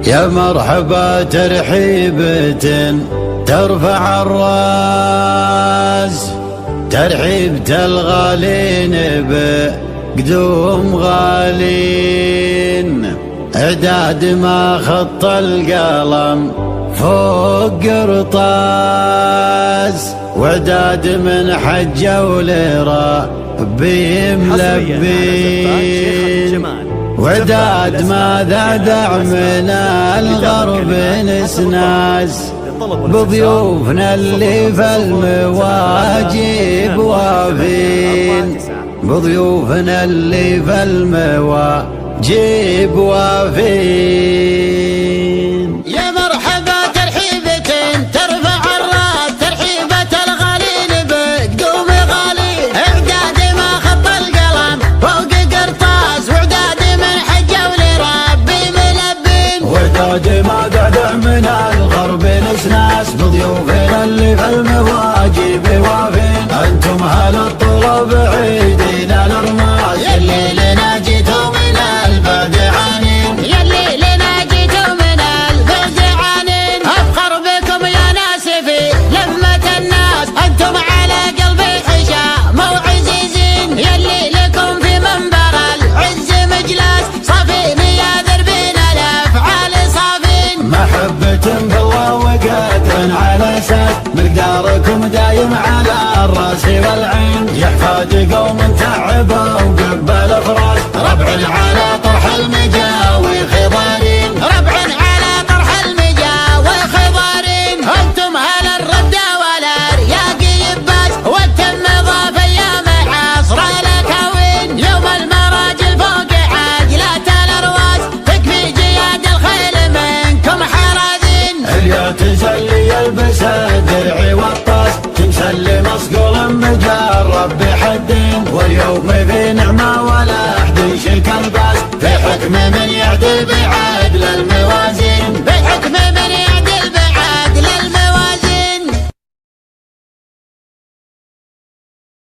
يا مرحبا ترحيبة ترفع الراس، ترحيبة الغالين بقدوم غالين، اعداد ما خط القلم فوق قرطاس، واعداد من حجة ولربي ملبين، وعداد ماذا دعمنا الغرب نسناس، بضيوفنا اللي في المواجب وافين، بضيوفنا اللي في المواجب وافين. يا مرحبا ترحيبة ترفع الراس، ترحيبة الغالين بقدوم غالين، اعداد ما خط القلم فوق قرطاس، واعداد من حجة ولربي ملبين، وعداد ما دعمنا الغرب نسناس، بضيوفنا اللي في المواجب وافين، انتم هل الطلب عيدين الارماس، يلي لنا جيتوا من البعد عنين، يلي لنا جيتوا من البعد عنين، افخر بكم يا ناس في لمة الناس، انتم على قلبي حشام وعزيزين، يلي لكم في منبر العز مجلس، صافين يا دربين الافعال صافين، محبة بالله وقدر على اساس، مقداركم دايم على الراس والعين، يحفاد قوم تعبوا وقبل فراس، ربع على طرح المجاوي خضارين، ربع على طرح المجاوي خضارين، انتم هل الردة ولا رياقي يباس، والتم ضاف ايام عصر الاكاوين، يوم المراجل فوق عاجلات الارواس، تكفي جياد الخيل منكم حراذين، اليا تزلي يلبس الدرع والطاس، تمسلي مصقول مجرب بحدين، واليوم في نعمة ولا احد يشك الباس، في حكم من يعدل بعاد